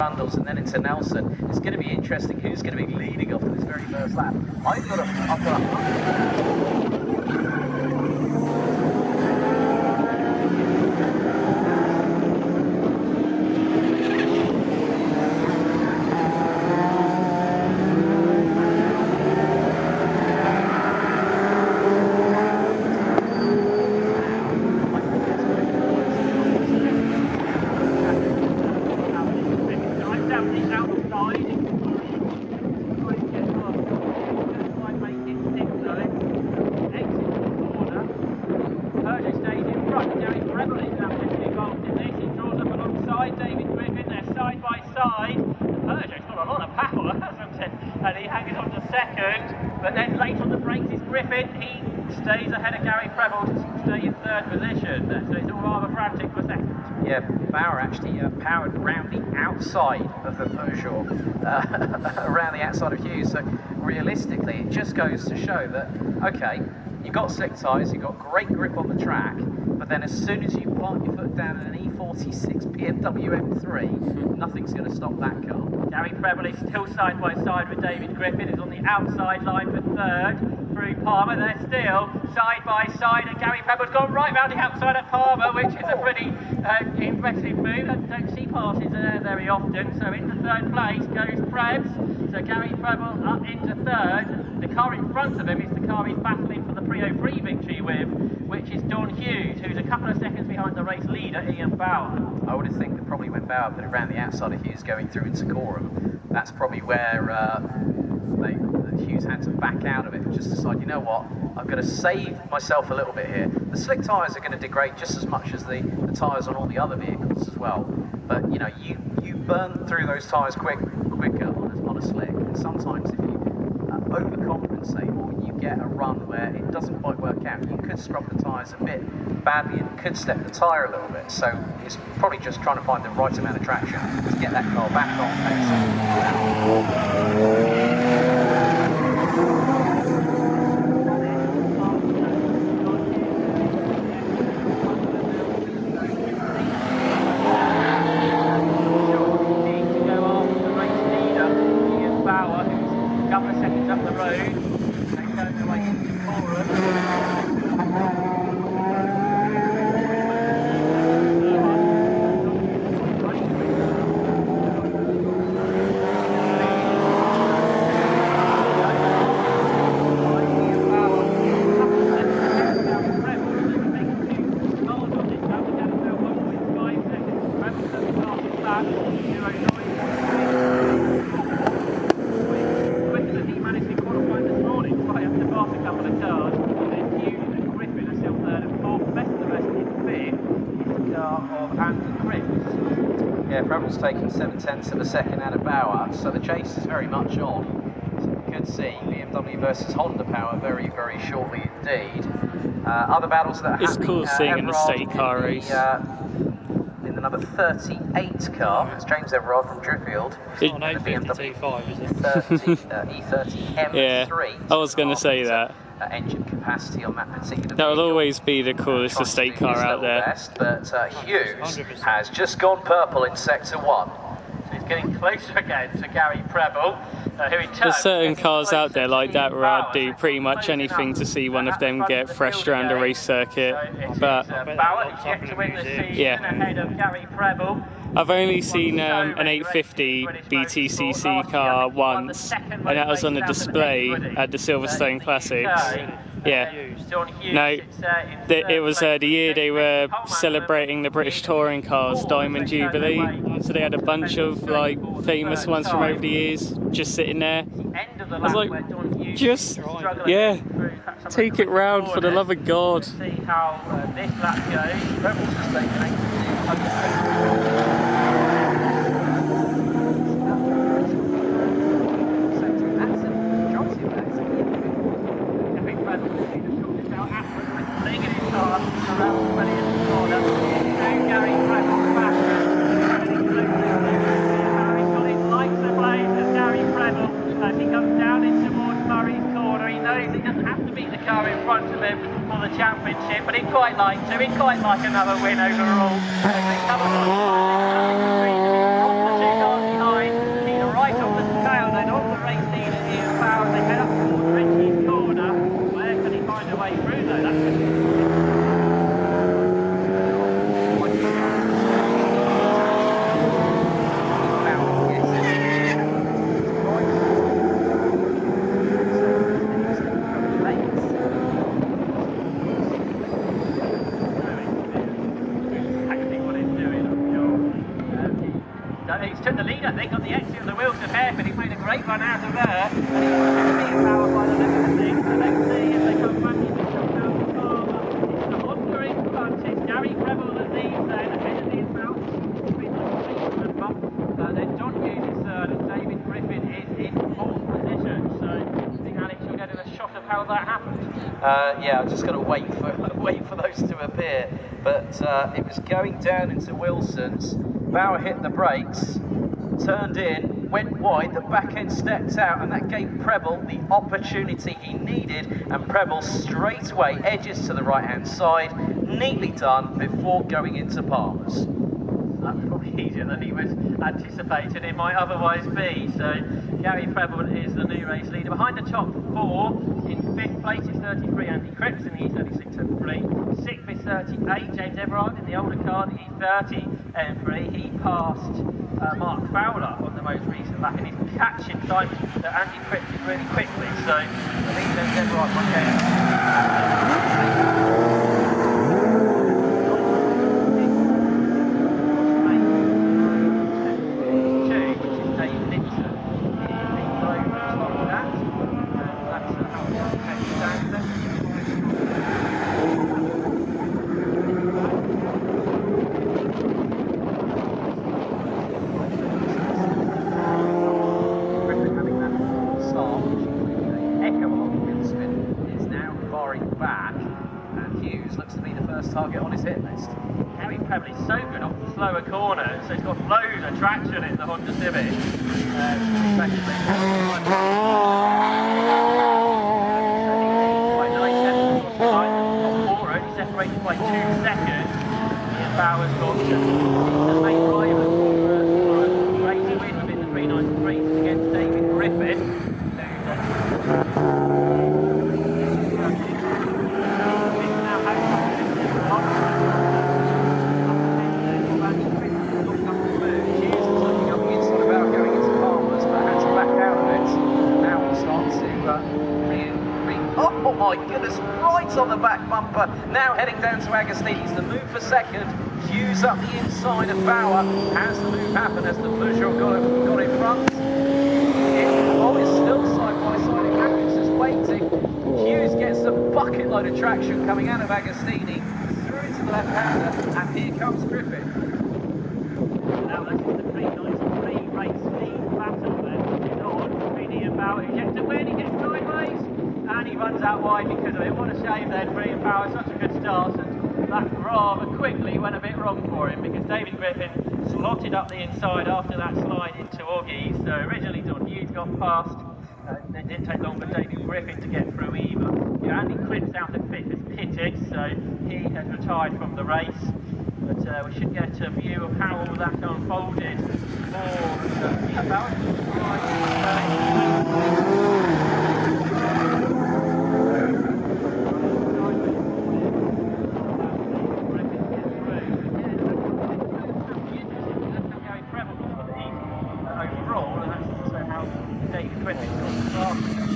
bundles and then into Nelson. It's going to be interesting who's going to be leading off this very first lap. I've got and he hangs on to second, but then late on the brakes is Griffin. He stays ahead of Gary Preble to stay in third position, so it's all rather frantic for second. Yeah, Bauer actually powered around the outside of the Peugeot, around the outside of Hughes, so realistically it just goes to show that, okay, you've got slick tyres, you've got great grip on the track, but then as soon as you plant your foot down in an E46 BMW M3, nothing's going to stop that car. Gary Preble is still side by side with David Griffin, who's on the outside line for third through Palmer. They're still side by side, and Gary Preble's gone right round the outside of Palmer, which is a pretty impressive move. I don't see passes there very often. So into third place goes Prebs. So Gary Preble up into third. The car in front of him is the car he's battling for the Pre-03 victory with, which is Don Hughes, who's a couple of seconds behind the race leader, Ian Bauer. I would have think that probably when Bauer put it around the outside of Hughes going through into Coram, that's probably where Hughes had to back out of it and just decide, you know what, I'm going to save myself a little bit here. The slick tyres are going to degrade just as much as the tyres on all the other vehicles as well. But you know, you burn through those tyres quicker on a slick. And sometimes if you overcompensate or you get a run where it doesn't quite work out, you could scrub the tyres a bit badly and could step the tyre a little bit. So it's probably just trying to find the right amount of traction to get that car back on pace. Preble's taking 7/10 of a second out of Bauer, so the chase is very much on. So we could see BMW versus Honda power very, very shortly indeed. Other battles that are happening. It's cool seeing in the state car race. In the number 38 car, it's James Everard from Driffield. It's not an 855, is it? E30 M3. Yeah, I was going to say that. Engine capacity on that particular That will vehicle. always be the coolest estate car out there. Best, but Hughes has just gone purple in sector 1. So he's getting closer again to Gary Preble, who in turn... There's certain cars out there like that where I'd do pretty much anything to see one of them get thrashed around a race circuit. But Bauer, who's yet to win the season ahead of Gary Preble. I've only seen an 850 BTCC car once, and that was on a display at the Silverstone Classics. Yeah. No, it was the year they were celebrating the British Touring Cars Diamond Jubilee, so they had a bunch of like famous ones from over the years just sitting there. I was like, just, yeah, take it round for the love of God. See how this lap goes. Championship, but he'd quite like another win overall. He's took the lead, I think, on the exit of the Wilson hairpin. He's made a great run out of there. And he's powered by the left of things. So let's see if they come back in the shot down the Palmer. It's the Honda in front. It's Gary Preble that leads there ahead of the inbound. Then John Hughes is third and David Griffin is in fourth position. So I think Alex will get a shot of how that happened. Yeah, I'm just going to wait for those to appear. But it was going down into Wilson's. Bauer hit the brakes, turned in, went wide, the back end stepped out, and that gave Preble the opportunity he needed, and Preble straight away edges to the right hand side, neatly done before going into Palmer's. That was probably easier than he was anticipating it might otherwise be. So Gary Preble is the new race leader. Behind the top four, in fifth place is 33 Andy Cripps in the E36 M3. Sixth is 38 James Everard in the older car, the E30 M3. He passed Mark Fowler on the most recent lap and he's catching time that Andy Cripps is really quickly. So I think James Everard might target on his hit list. Gary Preble is so good off the slower corners, so he's got loads of traction in the Honda Civic. Only separated by 2 seconds. Ian Bauer's got the main driver for a racing win within the 393 against David Griffin. Oh my goodness, right on the back bumper. Now heading down to Agostini's. The move for second. Hughes up the inside of Bauer. Has the move happened as the Peugeot got in front? It's still side by side. Atkins is waiting. Hughes gets a bucket load of traction coming out of Agostini. Through into the left-hander, and here comes Griffin. Now this is the 393 race lead battle then. It's on between Ian Bauer, who gets to win. He gets sideways. And he runs out wide because of it. What a shame then for Ian Bauer, such a good start, and that rather quickly went a bit wrong for him because David Griffin slotted up the inside after that slide into Oggies. So originally John Hughes got past, it didn't take long for David Griffin to get through either. Andy Cripps out of fifth is pitted, so he has retired from the race. But we should get a view of how all that unfolded for Ian Bauer.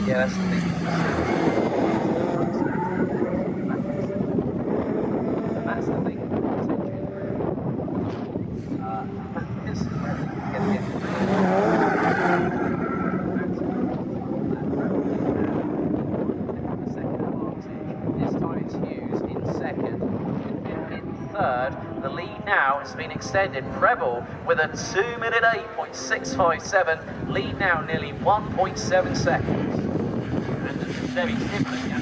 Yeah, that's the thing. And that's the thing. This is where we can get the second advantage. This time it's Hughes in second. In third, the lead now has been extended. Preble with a 2-minute 8.657. Lead now nearly 1.7 seconds. Very similar, yeah.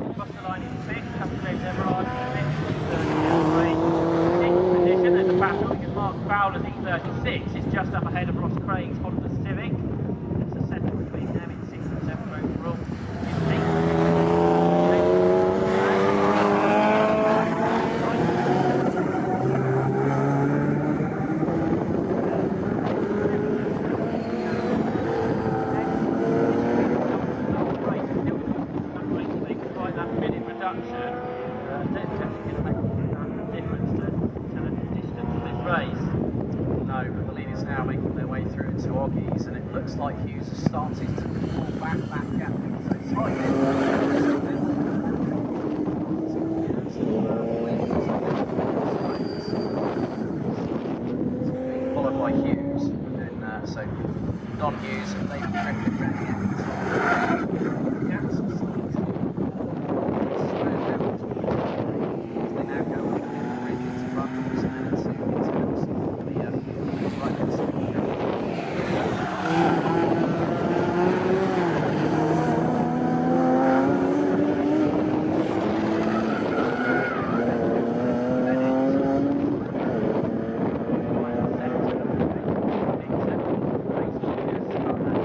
Across the line in fifth, Captain James Everard in sixth position. There's a battle because Mark Fowler's E36 is just up ahead of Ross Craig's Honda Civic. It's a second between them in sixth and seventh overall. In eighth. Like Hughes has started to pull back that gap. So right.